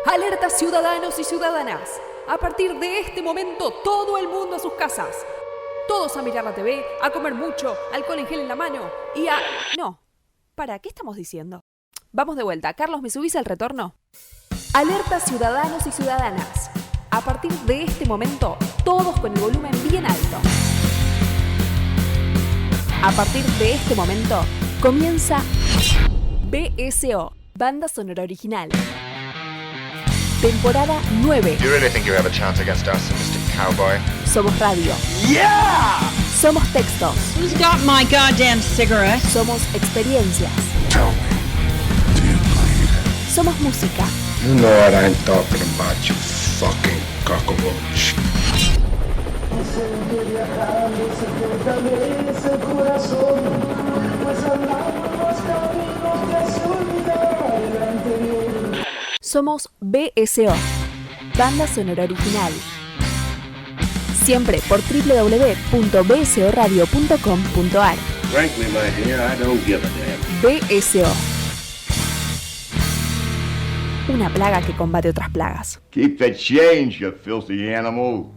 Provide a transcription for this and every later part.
Alerta ciudadanos y ciudadanas. A partir de este momento, todo el mundo a sus casas. Todos a mirar la TV, a comer mucho, alcohol en gel en la mano y a... No. ¿Para qué estamos diciendo? Vamos de vuelta. Carlos, ¿me subís al retorno? Alerta ciudadanos y ciudadanas. A partir de este momento, todos con el volumen bien alto. A partir de este momento, comienza BSO, Banda Sonora Original. Temporada 9. You really think you have a chance against us, Mr. Cowboy? Somos radio. Yeah! Somos textos. Who's got my goddamn cigarette? Somos experiencias. Tell me, do you bleed? Somos música. You know what I'm talking about, you fucking cockroach. Somos BSO, Banda Sonora Original. Siempre por www.bsoradio.com.ar. Frankly, my dear, I don't give a damn. BSO. Una plaga que combate otras plagas. Keep the change, you filthy animal.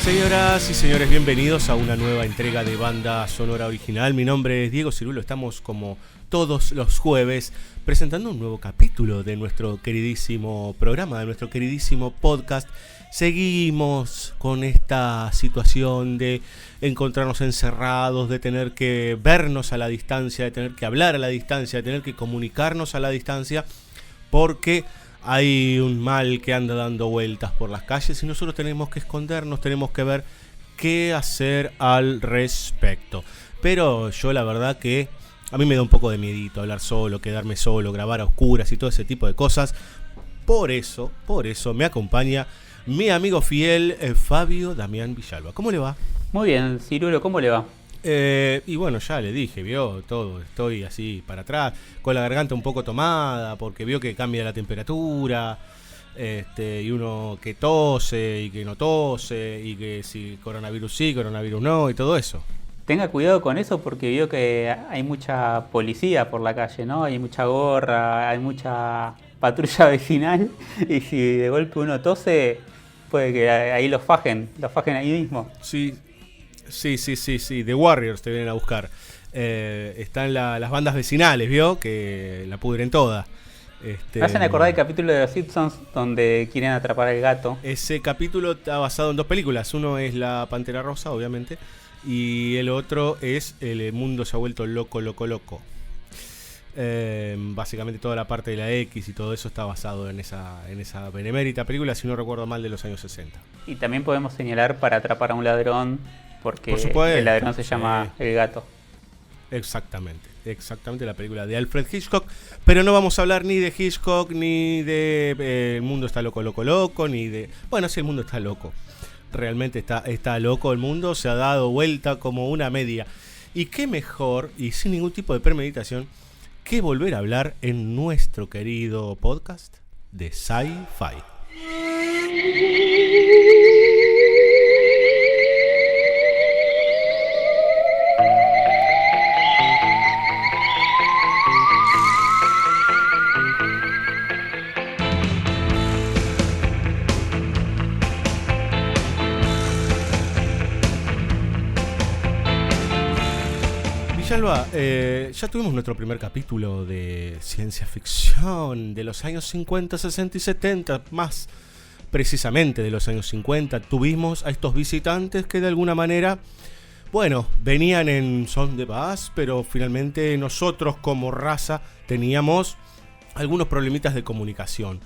Señoras y señores, bienvenidos a una nueva entrega de Banda Sonora Original. Mi nombre es Diego Cirulo, estamos como todos los jueves presentando un nuevo capítulo de nuestro queridísimo programa, de nuestro queridísimo podcast. Seguimos con esta situación de encontrarnos encerrados, de tener que vernos a la distancia, de tener que hablar a la distancia, de tener que comunicarnos a la distancia, porque hay un mal que anda dando vueltas por las calles y nosotros tenemos que escondernos, tenemos que ver qué hacer al respecto. Pero yo la verdad que a mí me da un poco de miedito hablar solo, quedarme solo, grabar a oscuras y todo ese tipo de cosas. Por eso me acompaña mi amigo fiel Fabio Damián Villalba. ¿Cómo le va? Muy bien, Cirulo, ¿cómo le va? Y bueno, ya le dije, vio todo, estoy así para atrás, con la garganta un poco tomada, porque vio que cambia la temperatura, y uno que tose y que no tose, y que si coronavirus sí, coronavirus no, y todo eso. Tenga cuidado con eso porque vio que hay mucha policía por la calle, ¿no? Hay mucha gorra, hay mucha patrulla vecinal, y si de golpe uno tose, puede que ahí los fajen ahí mismo. Sí, The Warriors te vienen a buscar. Están las bandas vecinales, ¿vio? Que la pudren toda. Me hacen acordar el capítulo de Los Simpsons donde quieren atrapar al gato. Ese capítulo está basado en dos películas. Uno es La Pantera Rosa, obviamente, y el otro es El mundo se ha vuelto loco. Básicamente toda la parte de la X y todo eso está basado en esa benemérita película, si no recuerdo mal, de los años 60. Y también podemos señalar Para atrapar a un ladrón, porque por supuesto, el ladrón se llama El gato. Exactamente la película de Alfred Hitchcock. Pero no vamos a hablar ni de Hitchcock, ni de El mundo está loco, ni de... Bueno, sí, el mundo está loco. Realmente está loco el mundo, se ha dado vuelta como una media. Y qué mejor, y sin ningún tipo de premeditación, que volver a hablar en nuestro querido podcast de Sci-Fi. Villalba, ya tuvimos nuestro primer capítulo de ciencia ficción de los años 50, 60 y 70, más precisamente de los años 50. Tuvimos a estos visitantes que de alguna manera, bueno, venían en son de paz, pero finalmente nosotros como raza teníamos algunos problemitas de comunicación.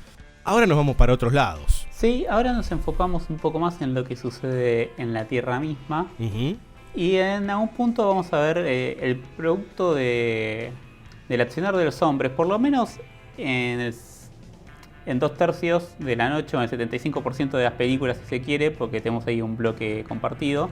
Ahora nos vamos para otros lados. Sí, ahora nos enfocamos un poco más en lo que sucede en la Tierra misma. Uh-huh. Y en algún punto vamos a ver el producto del accionar de los hombres, por lo menos en 2/3 de la noche, o en el 75% de las películas si se quiere, porque tenemos ahí un bloque compartido.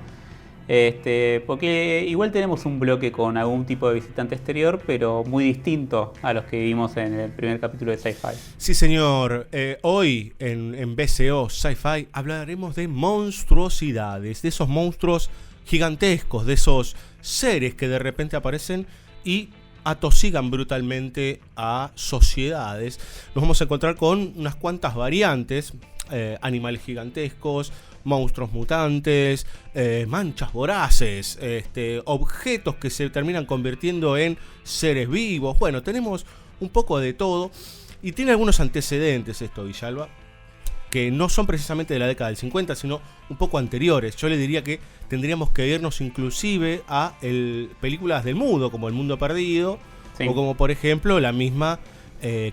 Porque igual tenemos un bloque con algún tipo de visitante exterior, pero muy distinto a los que vimos en el primer capítulo de Sci-Fi. Sí, señor. Hoy en BCO Sci-Fi hablaremos de monstruosidades, de esos monstruos gigantescos, de esos seres que de repente aparecen y atosigan brutalmente a sociedades. Nos vamos a encontrar con unas cuantas variantes, animales gigantescos, monstruos mutantes, manchas voraces, objetos que se terminan convirtiendo en seres vivos. Bueno, tenemos un poco de todo y tiene algunos antecedentes esto, Villalba, que no son precisamente de la década del 50, sino un poco anteriores. Yo le diría que tendríamos que irnos inclusive a películas del mudo, como El Mundo Perdido, sí, o como por ejemplo la misma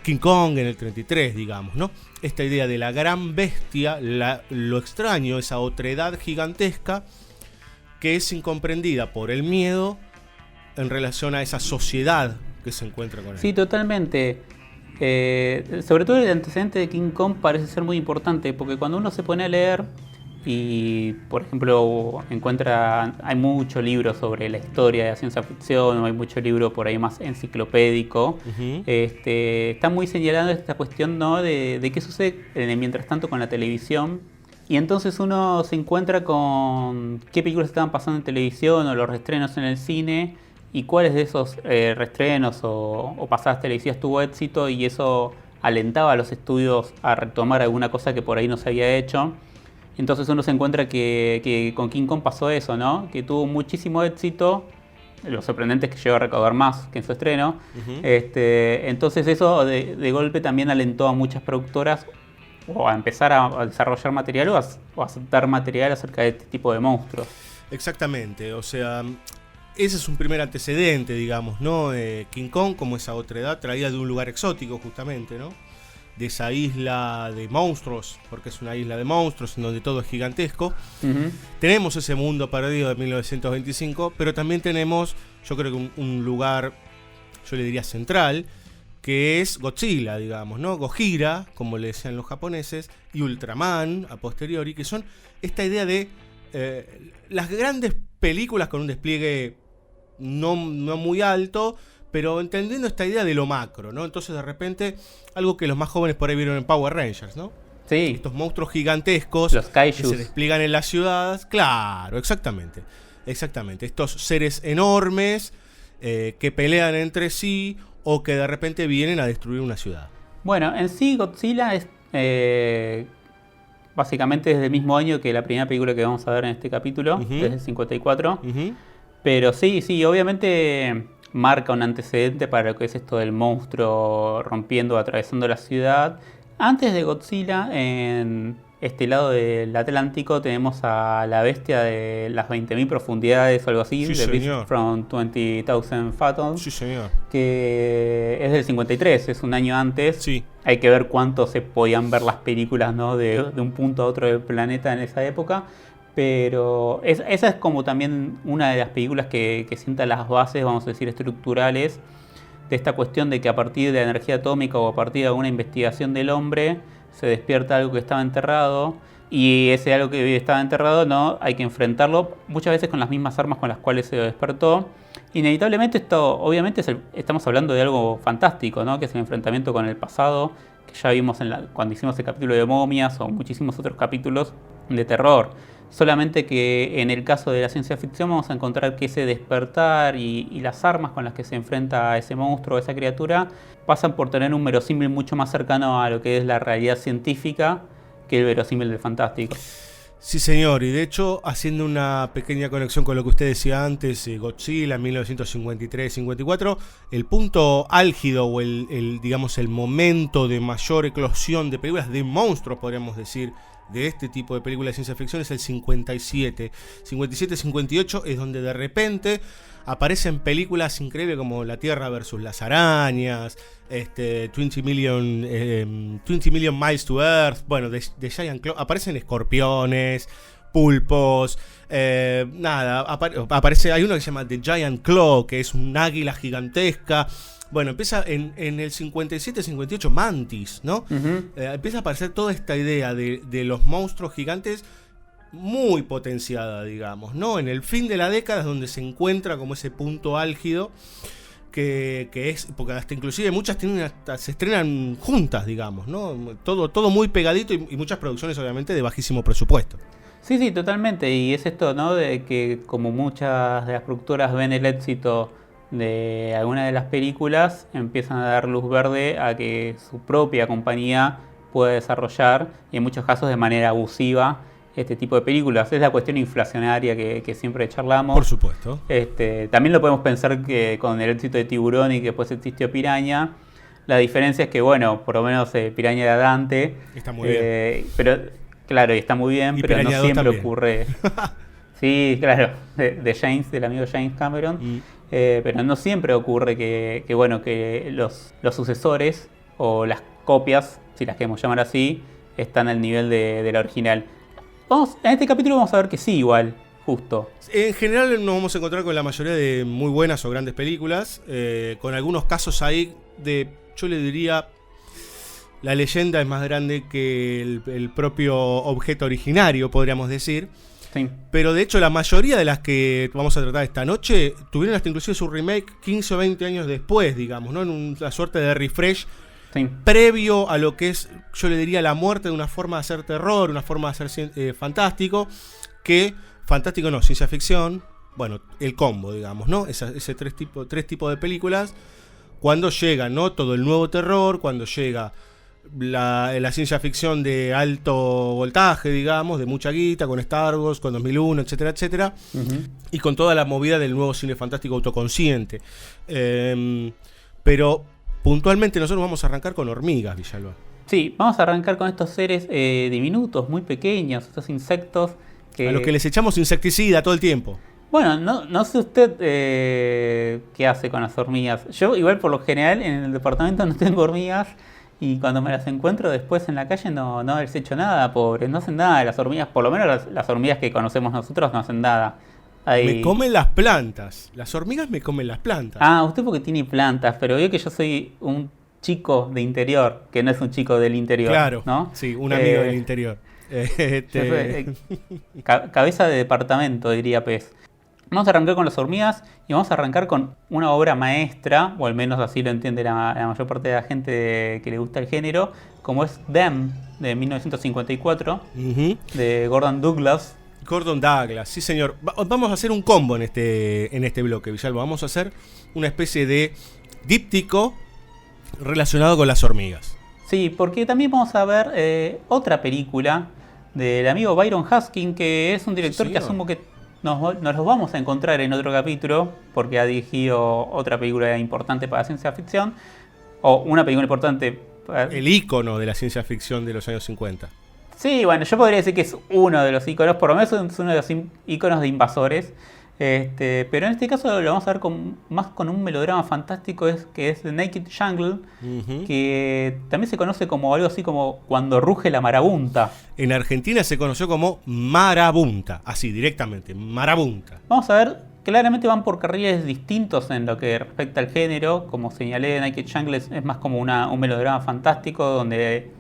King Kong en el 33, digamos, ¿no? Esta idea de la gran bestia, lo extraño, esa otredad gigantesca que es incomprendida por el miedo en relación a esa sociedad que se encuentra con él. Sí, totalmente. Sobre todo el antecedente de King Kong parece ser muy importante, porque cuando uno se pone a leer y, por ejemplo, hay mucho libro sobre la historia de la ciencia ficción, o hay mucho libro por ahí más enciclopédico, está muy señalando esta cuestión, ¿no?, de qué sucede mientras tanto con la televisión. Y entonces uno se encuentra con qué películas estaban pasando en televisión o los reestrenos en el cine, y cuáles de esos reestrenos o pasadas televisivas tuvo éxito, y eso alentaba a los estudios a retomar alguna cosa que por ahí no se había hecho. Entonces uno se encuentra que con King Kong pasó eso, ¿no? Que tuvo muchísimo éxito. Lo sorprendente es que llegó a recaudar más que en su estreno. Entonces eso de golpe también alentó a muchas productoras o a empezar a desarrollar material o a aceptar material acerca de este tipo de monstruos. Exactamente, o sea, ese es un primer antecedente, digamos, ¿no? King Kong, como esa otredad, traída de un lugar exótico, justamente, ¿no? De esa isla de monstruos, porque es una isla de monstruos en donde todo es gigantesco. Tenemos ese Mundo Perdido de 1925, pero también tenemos, yo creo que un lugar, yo le diría central, que es Godzilla, digamos, ¿no? Gojira, como le decían los japoneses, y Ultraman, a posteriori, que son esta idea de las grandes películas con un despliegue no muy alto, pero entendiendo esta idea de lo macro, ¿no? Entonces, de repente, algo que los más jóvenes por ahí vieron en Power Rangers, ¿no? Sí. Estos monstruos gigantescos, los kaijus, que se despliegan en las ciudades. Claro, exactamente. Estos seres enormes que pelean entre sí o que de repente vienen a destruir una ciudad. Bueno, en sí Godzilla es básicamente desde el mismo año que la primera película que vamos a ver en este capítulo, desde el 54. Pero sí, obviamente marca un antecedente para lo que es esto del monstruo rompiendo, atravesando la ciudad. Antes de Godzilla, en este lado del Atlántico, tenemos a la bestia de las 20.000 profundidades o algo así, sí, The Beast from 20,000 Fathoms, sí, señor, que es del 53, es un año antes. Sí. Hay que ver cuánto se podían ver las películas, ¿no?, de un punto a otro del planeta en esa época. Pero esa es como también una de las películas que sienta las bases, vamos a decir, estructurales de esta cuestión de que a partir de la energía atómica o a partir de alguna investigación del hombre se despierta algo que estaba enterrado, y ese algo que estaba enterrado, no hay que enfrentarlo muchas veces con las mismas armas con las cuales se despertó. Inevitablemente esto, obviamente estamos hablando de algo fantástico, ¿no?, que es el enfrentamiento con el pasado, que ya vimos cuando hicimos el capítulo de momias o muchísimos otros capítulos de terror. Solamente que en el caso de la ciencia ficción vamos a encontrar que ese despertar y las armas con las que se enfrenta a ese monstruo o esa criatura pasan por tener un verosímil mucho más cercano a lo que es la realidad científica que el verosímil del fantástico. Sí, señor, y de hecho, haciendo una pequeña conexión con lo que usted decía antes, Godzilla 1953-54, el punto álgido o digamos el momento de mayor eclosión de películas de monstruos, podríamos decir, de este tipo de películas de ciencia ficción es el 57. 57-58 es donde de repente aparecen películas increíbles como La Tierra versus las arañas, 20 Million Miles to Earth, bueno, de Giant Claw, aparecen escorpiones, pulpos, aparece, hay uno que se llama The Giant Claw, que es un águila gigantesca. Bueno, empieza en el 57-58 Mantis, ¿no? Empieza a aparecer toda esta idea de los monstruos gigantes muy potenciada, digamos, ¿no? En el fin de la década es donde se encuentra como ese punto álgido que es, porque hasta inclusive muchas se estrenan juntas, digamos, ¿no? Todo muy pegadito y muchas producciones obviamente de bajísimo presupuesto. Sí, totalmente. Y es esto, ¿no? De que como muchas de las productoras ven el éxito de alguna de las películas, empiezan a dar luz verde a que su propia compañía puede desarrollar, y en muchos casos de manera abusiva, este tipo de películas. Es la cuestión inflacionaria que siempre charlamos. Por supuesto. También lo podemos pensar que con el éxito de Tiburón y que después existió Piraña, la diferencia es que, bueno, por lo menos Piraña era Dante. Está muy bien. Pero, claro, y está muy bien, y pero no siempre también ocurre. Sí, claro, de James, del amigo James Cameron. Pero no siempre ocurre que los sucesores o las copias, si las queremos llamar así, están al nivel de la original. En este capítulo vamos a ver que sí, igual, justo. En general nos vamos a encontrar con la mayoría de muy buenas o grandes películas, con algunos casos ahí yo le diría, la leyenda es más grande que el propio objeto originario, podríamos decir. Sí. Pero de hecho la mayoría de las que vamos a tratar esta noche tuvieron hasta inclusive su remake 15 o 20 años después, digamos, ¿no? En una suerte de refresh. Sí. Previo a lo que es, yo le diría, la muerte de una forma de hacer terror, una forma de hacer fantástico, fantástico no, ciencia ficción, bueno, el combo, digamos, ¿no? Ese tres tipos de películas, cuando llega, ¿no? Todo el nuevo terror, cuando llega la ciencia ficción de alto voltaje, digamos, de mucha guita, con Star Wars, con 2001, etcétera, etcétera, y con toda la movida del nuevo cine fantástico autoconsciente. Pero puntualmente nosotros vamos a arrancar con hormigas, Villalba. Sí, vamos a arrancar con estos seres diminutos, muy pequeños, estos insectos a los que les echamos insecticida todo el tiempo. Bueno, no sé usted qué hace con las hormigas. Yo igual por lo general en el departamento no tengo hormigas, y cuando me las encuentro después en la calle no les echo nada, pobres, no hacen nada. Las hormigas, por lo menos las hormigas que conocemos nosotros, no hacen nada. Me comen las plantas. Las hormigas me comen las plantas. Ah, usted porque tiene plantas, pero veo que yo soy un chico de interior, que no es un chico del interior. Claro, ¿no? Sí, un amigo del interior. Cabeza de departamento, diría Pez. Vamos a arrancar con las hormigas y vamos a arrancar con una obra maestra, o al menos así lo entiende la mayor parte de la gente que le gusta el género, como es Them, de 1954, de Gordon Douglas. Gordon Douglas, sí señor. Vamos a hacer un combo en este bloque, Villalba. Vamos a hacer una especie de díptico relacionado con las hormigas. Sí, porque también vamos a ver otra película del amigo Byron Haskin, que es un director que asumo que nos los vamos a encontrar en otro capítulo, porque ha dirigido otra película importante para la ciencia ficción, o una película importante. El ícono de la ciencia ficción de los años 50. Sí, bueno, yo podría decir que es uno de los íconos, por lo menos es uno de los íconos de invasores. Pero en este caso lo vamos a ver más con un melodrama fantástico, que es The Naked Jungle, que también se conoce como algo así como Cuando ruge la marabunta. En Argentina se conoció como Marabunta, así directamente, Marabunta. Vamos a ver, claramente van por carriles distintos en lo que respecta al género. Como señalé, Naked Jungle es más como un melodrama fantástico, donde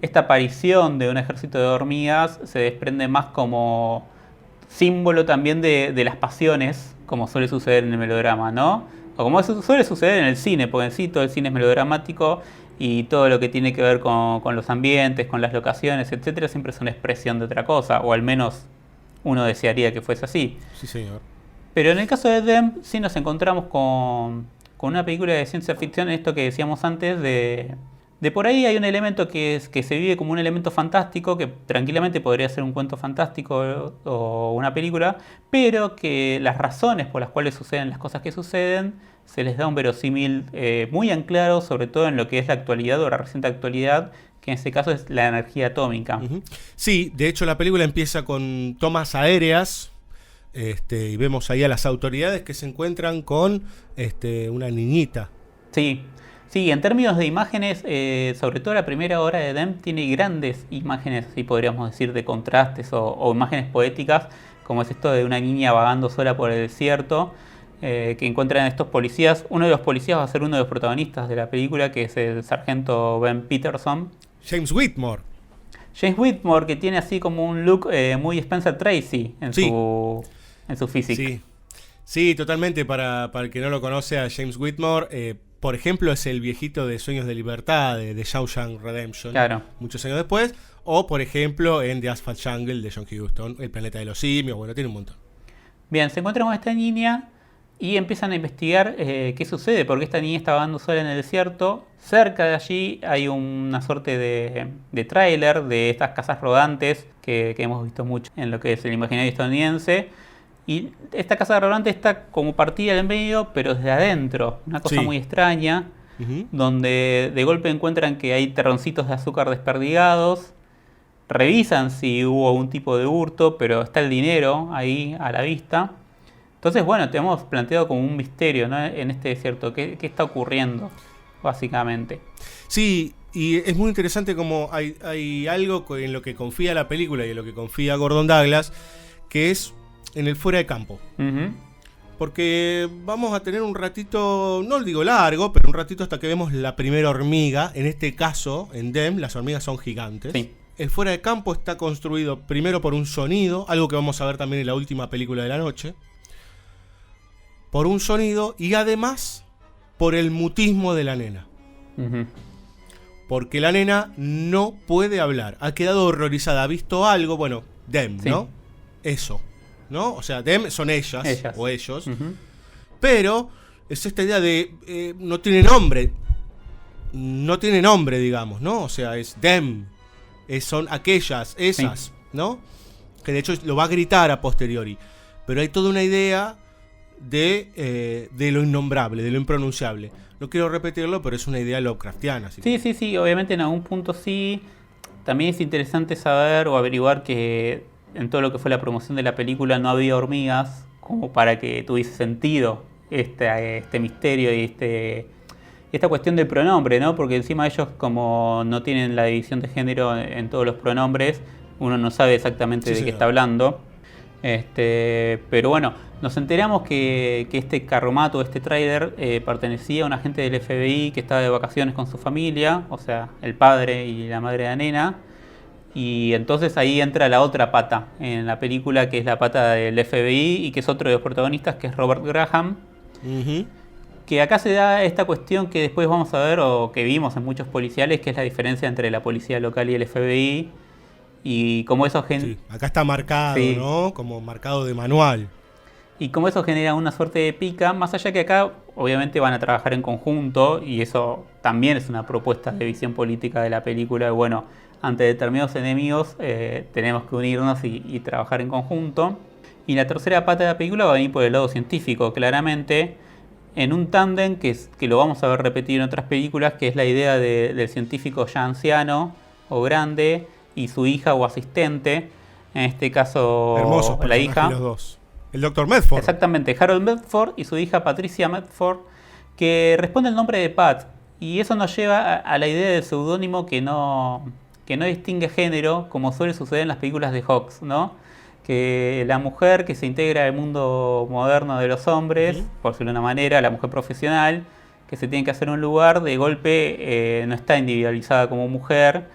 esta aparición de un ejército de hormigas se desprende más como símbolo también de las pasiones, como suele suceder en el melodrama, ¿no? O como suele suceder en el cine, porque en sí todo el cine es melodramático y todo lo que tiene que ver con los ambientes, con las locaciones, etcétera, siempre es una expresión de otra cosa, o al menos uno desearía que fuese así. Sí, señor. Pero en el caso de Them sí nos encontramos con una película de ciencia ficción, esto que decíamos antes, de por ahí hay un elemento que se vive como un elemento fantástico, que tranquilamente podría ser un cuento fantástico o una película, pero que las razones por las cuales suceden las cosas que suceden se les da un verosímil muy anclado, sobre todo en lo que es la actualidad o la reciente actualidad, que en este caso es la energía atómica. Sí, de hecho la película empieza con tomas aéreas, y vemos ahí a las autoridades que se encuentran con una niñita. Sí, en términos de imágenes, sobre todo la primera hora de Them tiene grandes imágenes, si podríamos decir, de contrastes o imágenes poéticas, como es esto de una niña vagando sola por el desierto, que encuentran estos policías. Uno de los policías va a ser uno de los protagonistas de la película, que es el sargento Ben Peterson. James Whitmore. James Whitmore, que tiene así como un look muy Spencer Tracy en su físico. Sí, totalmente. Para el que no lo conoce a James Whitmore, por ejemplo, es el viejito de Sueños de Libertad de Shawshank Redemption, claro, muchos años después. O, por ejemplo, en The Asphalt Jungle de John Huston, El planeta de los simios. Bueno, tiene un montón. Bien, se encuentran con esta niña y empiezan a investigar qué sucede, porque esta niña está vagando sola en el desierto. Cerca de allí hay una suerte de tráiler de estas casas rodantes que hemos visto mucho en lo que es el imaginario estadounidense. Y esta casa rodante está como partida del medio, pero desde adentro. Una cosa muy extraña, donde de golpe encuentran que hay terroncitos de azúcar desperdigados. Revisan si hubo algún tipo de hurto, pero está el dinero ahí a la vista. Entonces, bueno, te hemos planteado como un misterio, ¿no? En este desierto. ¿Qué está ocurriendo, básicamente? Sí, y es muy interesante como hay algo en lo que confía la película y en lo que confía Gordon Douglas, que es en el fuera de campo. Porque vamos a tener un ratito, no digo largo, pero un ratito hasta que vemos la primera hormiga. En este caso, en Them, las hormigas son gigantes. Sí. El fuera de campo está construido primero por un sonido, algo que vamos a ver también en la última película de la noche. Por un sonido y además por el mutismo de la nena. Porque la nena no puede hablar. Ha quedado horrorizada, ha visto algo, bueno, Them, ¿no? Eso, ¿no? O sea, Them son ellas. O ellos. Pero es esta idea de no tiene nombre. No tiene nombre, digamos, ¿no? O sea, es Them. Son aquellas, esas, ¿no? Que de hecho lo va a gritar a posteriori. Pero hay toda una idea de lo innombrable, de lo impronunciable. No quiero repetirlo, pero es una idea Lovecraftiana. Sí, obviamente en algún punto sí. También es interesante saber o averiguar que en todo lo que fue la promoción de la película no había hormigas, como para que tuviese sentido este misterio y esta cuestión del pronombre, ¿no? Porque encima ellos, como no tienen la división de género en todos los pronombres, uno no sabe exactamente de qué está hablando. Pero bueno, nos enteramos que este carromato, este tráiler, pertenecía a un agente del FBI que estaba de vacaciones con su familia, o sea, el padre y la madre de la nena. Y entonces ahí entra la otra pata en la película, que es la pata del FBI y que es otro de los protagonistas, que es Robert Graham. Que acá se da esta cuestión que después vamos a ver, o que vimos en muchos policiales, que es la diferencia entre la policía local y el FBI. Y como eso acá está marcado, ¿no? Como marcado de manual. Y como eso genera una suerte de pica, más allá que acá obviamente van a trabajar en conjunto, y eso también es una propuesta de visión política de la película. Bueno, ante determinados enemigos tenemos que unirnos y trabajar en conjunto. Y la tercera pata de la película va a venir por el lado científico, claramente, en un tándem que lo vamos a ver repetido en otras películas, que es la idea del científico ya anciano o grande y su hija o asistente, en este caso hermosos la hija, los dos. El Dr. Medford. Exactamente, Harold Medford y su hija Patricia Medford, que responde el nombre de Pat, y eso nos lleva a la idea del seudónimo que no distingue género, como suele suceder en las películas de Hawks, ¿no? Que la mujer que se integra al mundo moderno de los hombres, por decirlo de una manera, la mujer profesional, que se tiene que hacer un lugar, de golpe no está individualizada como mujer,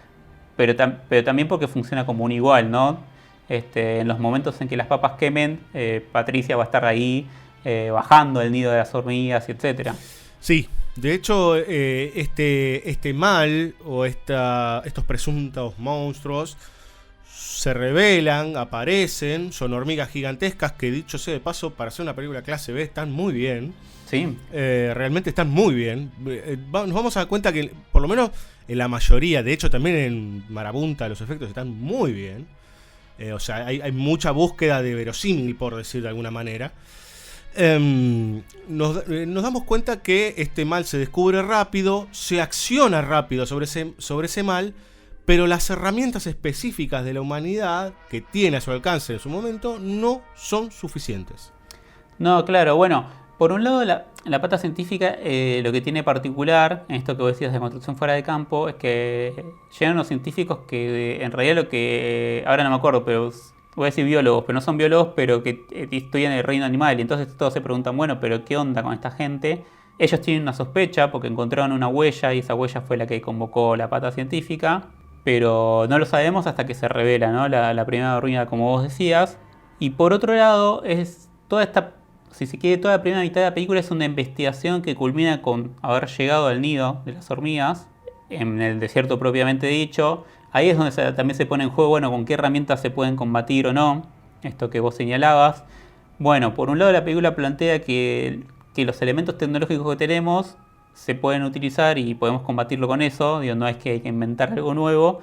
pero también porque funciona como un igual, ¿no? En los momentos en que las papas quemen, Patricia va a estar ahí bajando el nido de las hormigas, etc. Sí, de hecho este mal o estos presuntos monstruos se revelan, aparecen, son hormigas gigantescas que, dicho sea de paso, para hacer una película clase B están muy bien. Sí. Realmente están muy bien. Nos vamos a dar cuenta que por lo menos en la mayoría, de hecho también en Marabunta, los efectos están muy bien. O sea, hay mucha búsqueda de verosímil, por decir de alguna manera. Nos damos cuenta que este mal se descubre rápido, se acciona rápido sobre ese mal, pero las herramientas específicas de la humanidad que tiene a su alcance en su momento no son suficientes. No, claro, bueno, por un lado la pata científica lo que tiene particular en esto que vos decías de construcción fuera de campo es que llegan unos científicos que en realidad lo que, ahora no me acuerdo, pero voy a decir biólogos, pero no son biólogos, pero que estudian el reino animal, y entonces todos se preguntan, bueno, pero ¿qué onda con esta gente? Ellos tienen una sospecha porque encontraron una huella y esa huella fue la que convocó la pata científica. pero no lo sabemos hasta que se revela, ¿no? La primera hormiga, como vos decías. Y por otro lado, es toda esta, si se quiere, toda la primera mitad de la película es una investigación que culmina con haber llegado al nido de las hormigas, en el desierto propiamente dicho. Ahí es donde también se pone en juego, bueno, con qué herramientas se pueden combatir o no, esto que vos señalabas. Bueno, por un lado la película plantea que los elementos tecnológicos que tenemos se pueden utilizar y podemos combatirlo con eso, digo, no es que hay que inventar algo nuevo,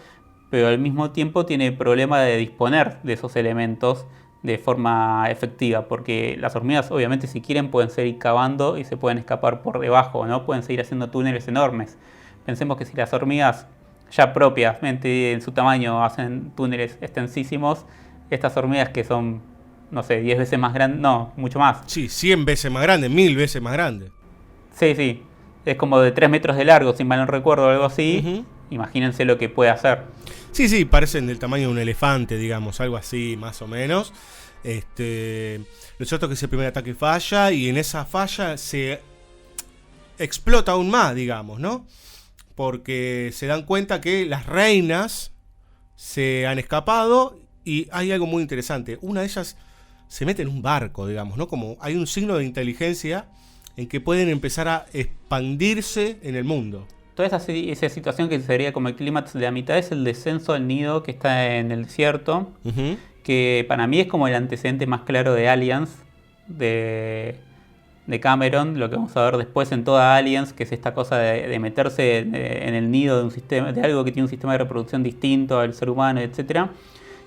pero al mismo tiempo tiene el problema de disponer de esos elementos de forma efectiva, porque las hormigas obviamente si quieren pueden seguir cavando y se pueden escapar por debajo, ¿no? Pueden seguir haciendo túneles enormes. Pensemos que si las hormigas ya propiamente en su tamaño hacen túneles extensísimos, estas hormigas que son, no sé, 10 veces más grandes, no, mucho más. Sí, 100 veces más grande, 1000 veces más grande. Sí, es como de 3 metros de largo, si mal no recuerdo, o algo así. Uh-huh. Imagínense lo que puede hacer. Sí, parecen del tamaño de un elefante, digamos, algo así, más o menos. Lo cierto es que ese primer ataque falla y en esa falla se explota aún más, digamos, ¿no? Porque se dan cuenta que las reinas se han escapado y hay algo muy interesante. Una de ellas se mete en un barco, digamos, ¿no? Como hay un signo de inteligencia en que pueden empezar a expandirse en el mundo. Toda esa situación que sería como el clímax de la mitad es el descenso al nido que está en el desierto, uh-huh, que para mí es como el antecedente más claro de Aliens, de Cameron, lo que vamos a ver después en toda Aliens, que es esta cosa de meterse en el nido de un sistema, de algo que tiene un sistema de reproducción distinto al ser humano, etc.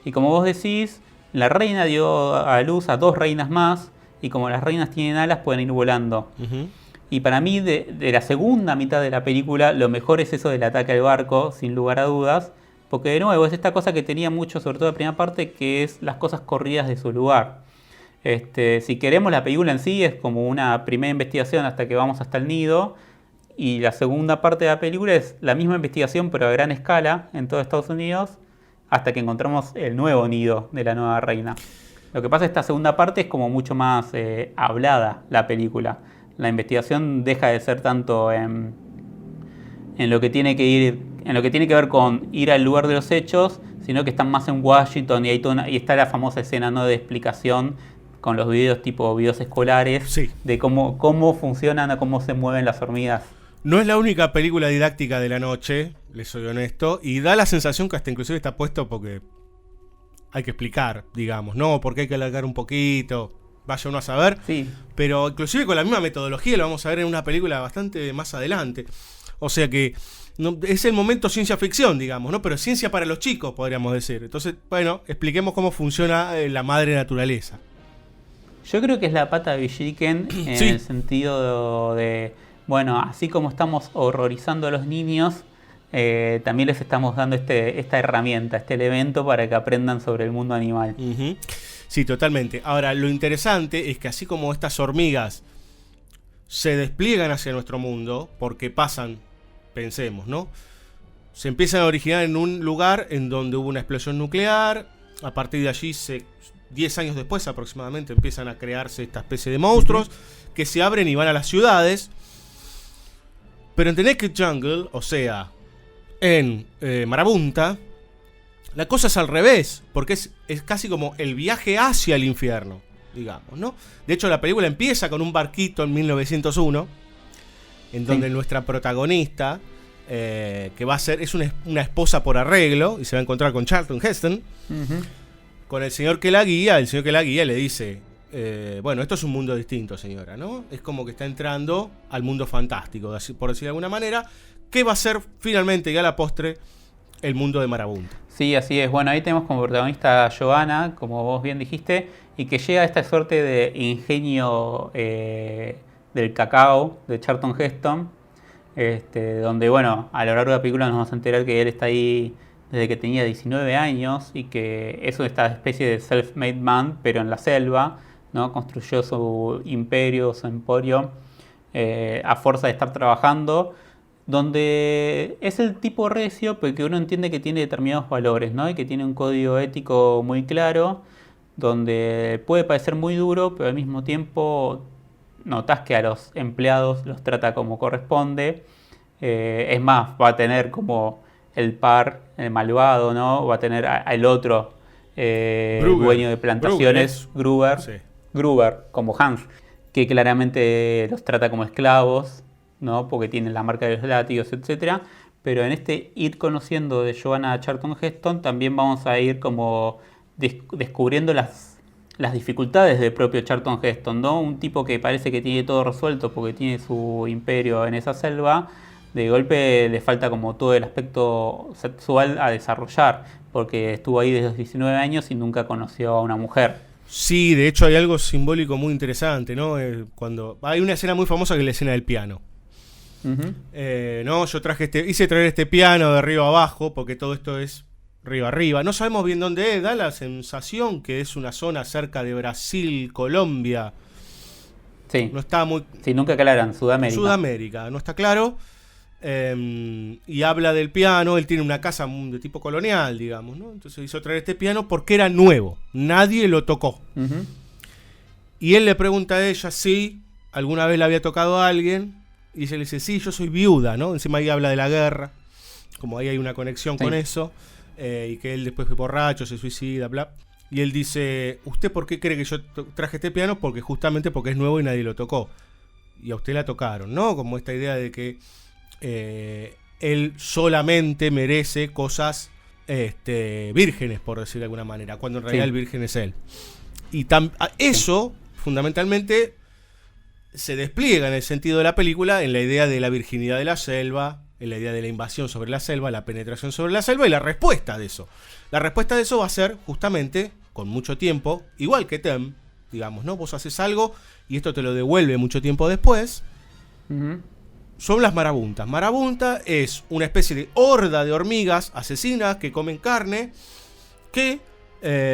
Y como vos decís, la reina dio a luz a 2 reinas más, y como las reinas tienen alas pueden ir volando. Uh-huh. Y para mí de la segunda mitad de la película lo mejor es eso del ataque al barco, sin lugar a dudas, porque de nuevo es esta cosa que tenía mucho, sobre todo la primera parte, que es las cosas corridas de su lugar. Si queremos, la película en sí es como una primera investigación hasta que vamos hasta el nido, y la segunda parte de la película es la misma investigación pero a gran escala en todo Estados Unidos hasta que encontramos el nuevo nido de la nueva reina. Lo que pasa es que esta segunda parte es como mucho más hablada la película. La investigación deja de ser tanto en lo que tiene que ver con ir al lugar de los hechos, sino que están más en Washington y está la famosa escena, ¿no?, de explicación con los videos tipo videos escolares, sí, de cómo funcionan o cómo se mueven las hormigas. No es la única película didáctica de la noche, les soy honesto, y da la sensación que hasta inclusive está puesto porque hay que explicar, digamos, ¿no? Porque hay que alargar un poquito, vaya uno a saber. Sí. Pero inclusive con la misma metodología lo vamos a ver en una película bastante más adelante. O sea que no, es el momento ciencia ficción, digamos, ¿no? Pero ciencia para los chicos, podríamos decir. Entonces, bueno, expliquemos cómo funciona la madre naturaleza. Yo creo que es la pata de Villiquen en el sentido de, bueno, así como estamos horrorizando a los niños, también les estamos dando esta herramienta, este elemento para que aprendan sobre el mundo animal. Uh-huh. Sí, totalmente. Ahora, lo interesante es que así como estas hormigas se despliegan hacia nuestro mundo, porque pasan, pensemos, ¿no? Se empiezan a originar en un lugar en donde hubo una explosión nuclear, a partir de allí 10 años después aproximadamente empiezan a crearse esta especie de monstruos, uh-huh, que se abren y van a las ciudades. Pero en The Naked Jungle, o sea, en Marabunta, la cosa es al revés, porque es casi como el viaje hacia el infierno, digamos, ¿no? De hecho, la película empieza con un barquito en 1901, en donde nuestra protagonista, que va a ser, es una esposa por arreglo, y se va a encontrar con Charlton Heston, uh-huh, con el señor que la guía. El señor que la guía le dice, bueno, esto es un mundo distinto, señora, ¿no? Es como que está entrando al mundo fantástico, por decir de alguna manera, que va a ser finalmente y a la postre el mundo de Marabunta. Sí, así es. Bueno, ahí tenemos como protagonista a Joanna, como vos bien dijiste, y que llega a esta suerte de ingenio del cacao de Charlton Heston, donde, bueno, a lo largo de la película nos vamos a enterar que él está ahí desde que tenía 19 años y que es esta especie de self-made man, pero en la selva, ¿no? Construyó su imperio, su emporio, a fuerza de estar trabajando, donde es el tipo recio, porque uno entiende que tiene determinados valores, ¿no? Y que tiene un código ético muy claro, donde puede parecer muy duro, pero al mismo tiempo notás que a los empleados los trata como corresponde. Es más, va a tener como el par, el malvado, ¿no? Va a tener al otro dueño de plantaciones, Gruber, Sí. Gruber, como Hans, que claramente los trata como esclavos, ¿no? Porque tienen la marca de los látigos, etc. Pero en este ir conociendo de Joanna Charlton Heston también vamos a ir como descubriendo las dificultades del propio Charlton Heston, ¿no? Un tipo que parece que tiene todo resuelto porque tiene su imperio en esa selva, de golpe le falta como todo el aspecto sexual a desarrollar, porque estuvo ahí desde los 19 años y nunca conoció a una mujer. Sí, de hecho hay algo simbólico muy interesante, ¿no? Cuando hay una escena muy famosa que es la escena del piano. Uh-huh. No, yo hice traer este piano de arriba abajo porque todo esto es río arriba. No sabemos bien dónde es, da la sensación que es una zona cerca de Brasil, Colombia. Sí. No está muy... Sí, nunca aclaran, Sudamérica. Sudamérica, no está claro. Y habla del piano, él tiene una casa de tipo colonial, digamos, ¿no? Entonces hizo traer este piano porque era nuevo, nadie lo tocó. Uh-huh. Y él le pregunta a ella si alguna vez le había tocado a alguien, y ella le dice, sí, yo soy viuda, ¿no? Encima ahí habla de la guerra, como ahí hay una conexión con eso, y que él después fue borracho, se suicida, bla. Y él dice, ¿usted por qué cree que yo traje este piano? Porque justamente porque es nuevo y nadie lo tocó. Y a usted la tocaron, ¿no? Como esta idea de que él solamente merece cosas vírgenes, por decir de alguna manera, cuando en realidad el virgen es él. Y eso, fundamentalmente, se despliega en el sentido de la película, en la idea de la virginidad de la selva, en la idea de la invasión sobre la selva, la penetración sobre la selva y la respuesta de eso. La respuesta de eso va a ser, justamente, con mucho tiempo, igual que Tem, digamos, ¿no? Vos haces algo y esto te lo devuelve mucho tiempo después. Uh-huh. Son las marabuntas. Marabunta es una especie de horda de hormigas asesinas que comen carne, que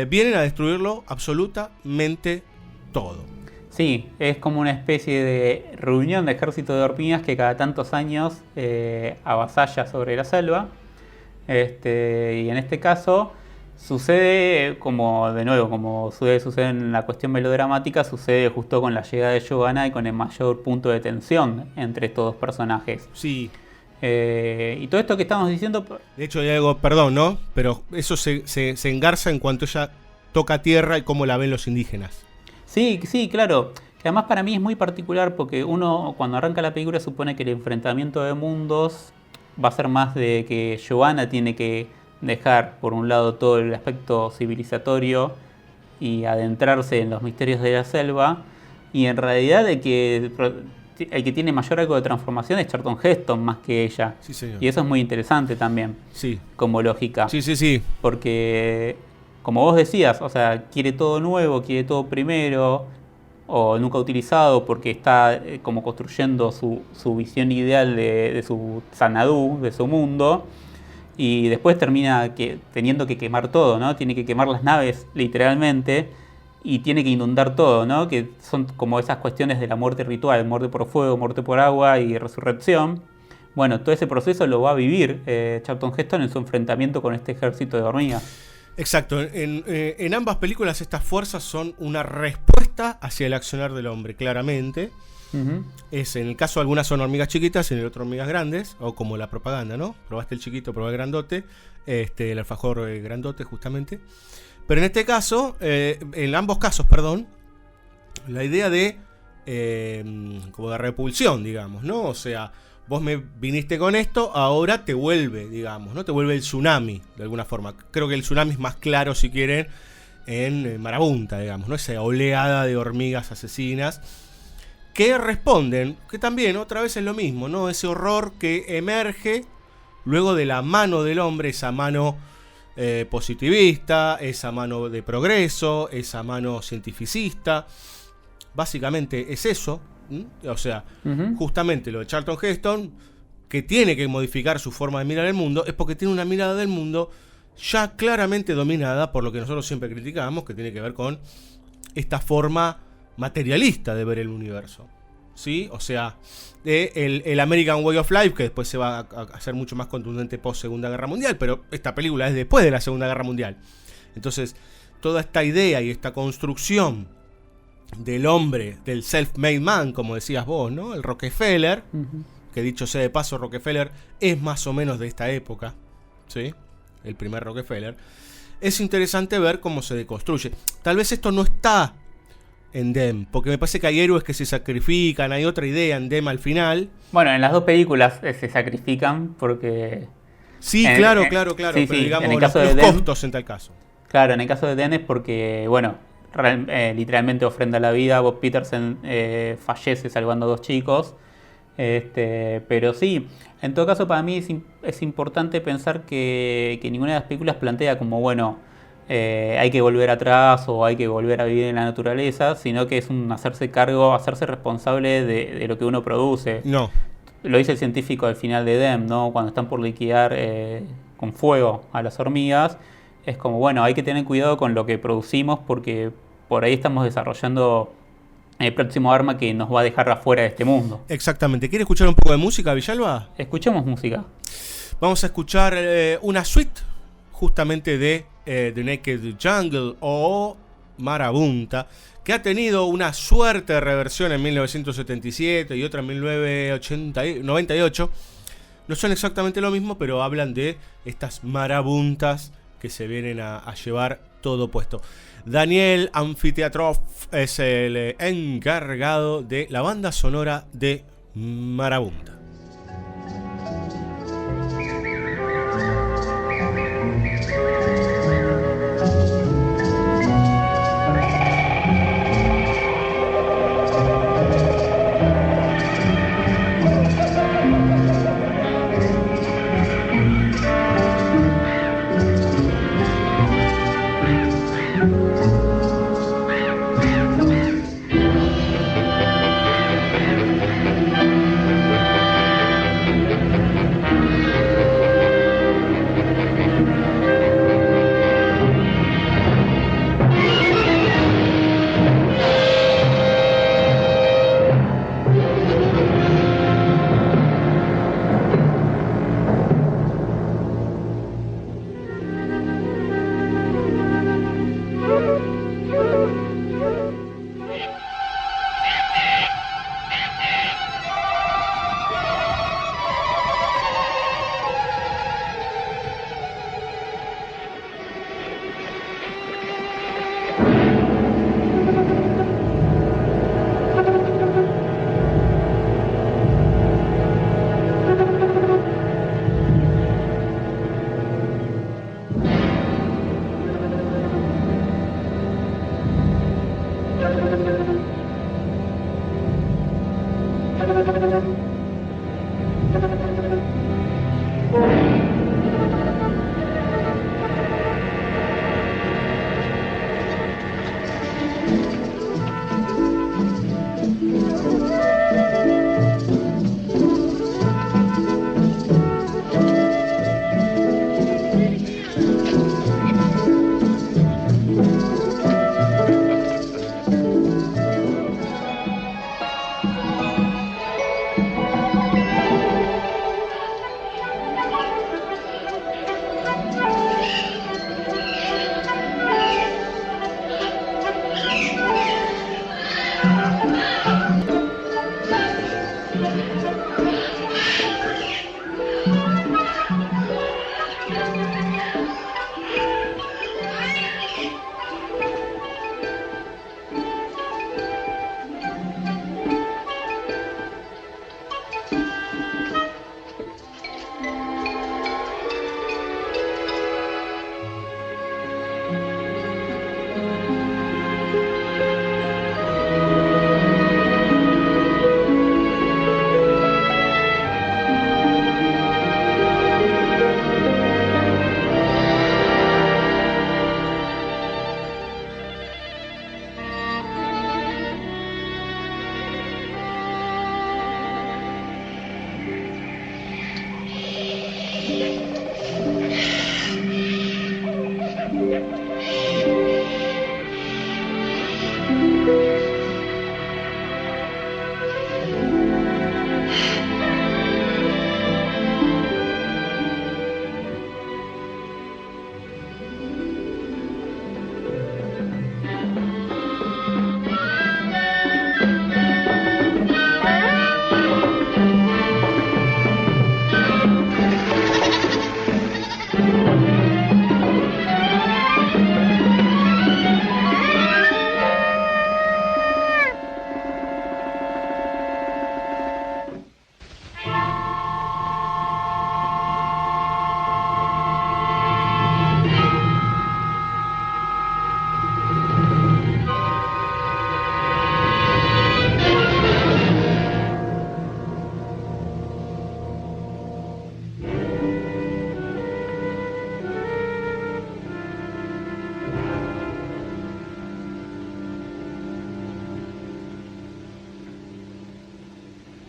vienen a destruirlo absolutamente todo. Sí, es como una especie de reunión de ejército de hormigas que cada tantos años avasalla sobre la selva. Y en este caso sucede como, de nuevo, como sucede en la cuestión melodramática, sucede justo con la llegada de Joanna y con el mayor punto de tensión entre estos dos personajes. Sí. Y todo esto que estamos diciendo... De hecho hay algo, perdón, ¿no? Pero eso se engarza en cuanto ella toca tierra y cómo la ven los indígenas. Sí, claro. Que además para mí es muy particular porque uno cuando arranca la película supone que el enfrentamiento de mundos va a ser más de que Joanna tiene que dejar por un lado todo el aspecto civilizatorio y adentrarse en los misterios de la selva, y en realidad el que tiene mayor arco de transformación es Charlton Heston más que ella. Sí, señor. Y eso es muy interesante también, sí, como lógica. Sí. Porque, como vos decías, o sea, quiere todo nuevo, quiere todo primero, o nunca utilizado, porque está como construyendo su visión ideal de su Xanadu, de su mundo, y después termina teniendo que quemar todo, ¿no? Tiene que quemar las naves, literalmente, y tiene que inundar todo, ¿no? Que son como esas cuestiones de la muerte ritual, muerte por fuego, muerte por agua y resurrección. Bueno, todo ese proceso lo va a vivir Charlton Heston en su enfrentamiento con este ejército de hormigas. Exacto, en ambas películas estas fuerzas son una respuesta hacia el accionar del hombre, claramente. Uh-huh. En el caso algunas son hormigas chiquitas, en el otro hormigas grandes, o como la propaganda, ¿no? Probaste el chiquito, probá el grandote, el alfajor grandote justamente. Pero en este caso, en ambos casos, la idea de como de repulsión, digamos, ¿no? O sea, vos me viniste con esto, ahora te vuelve, digamos, ¿no? Te vuelve el tsunami, de alguna forma. Creo que el tsunami es más claro, si quieren, en Marabunta, digamos, ¿no? Esa oleada de hormigas asesinas que responden, que también otra vez es lo mismo, ¿no? Ese horror que emerge luego de la mano del hombre, esa mano positivista, esa mano de progreso, esa mano cientificista. Básicamente es eso. O sea, justamente lo de Charlton Heston, que tiene que modificar su forma de mirar el mundo, es porque tiene una mirada del mundo ya claramente dominada por lo que nosotros siempre criticamos, que tiene que ver con esta forma materialista de ver el universo, ¿sí? O sea, el American Way of Life, que después se va a hacer mucho más contundente post Segunda Guerra Mundial, pero esta película es después de la Segunda Guerra Mundial. Entonces, toda esta idea y esta construcción del hombre, del self-made man, como decías vos, ¿no? El Rockefeller, que dicho sea de paso, Rockefeller es más o menos de esta época, ¿sí? El primer Rockefeller. Es interesante ver cómo se deconstruye. Tal vez esto no está en Dem, porque me parece que hay héroes que se sacrifican, hay otra idea en Dem al final. Bueno, en las dos películas se sacrifican porque... Sí, claro, sí, pero sí, digamos en el caso los de Dem, costos en tal caso. Claro, en el caso de Den es porque, bueno, literalmente ofrenda la vida. Bob Peterson fallece salvando a 2 chicos. Pero sí, en todo caso para mí es importante pensar que ninguna de las películas plantea como, bueno, hay que volver atrás o hay que volver a vivir en la naturaleza, sino que es un hacerse cargo, hacerse responsable de lo que uno produce. No. Lo dice el científico al final de Dem, ¿no? Cuando están por liquidar con fuego a las hormigas, es como, bueno, hay que tener cuidado con lo que producimos porque por ahí estamos desarrollando el próximo arma que nos va a dejar afuera de este mundo. Exactamente. ¿Quiere escuchar un poco de música, Villalba? Escuchemos música. Vamos a escuchar una suite justamente de The Naked Jungle o Marabunta, que ha tenido una suerte de reversión en 1977 y otra en 1998. No son exactamente lo mismo, pero hablan de estas marabuntas que se vienen a llevar todo puesto. Daniel Amfiteatrov es el encargado de la banda sonora de Marabunta.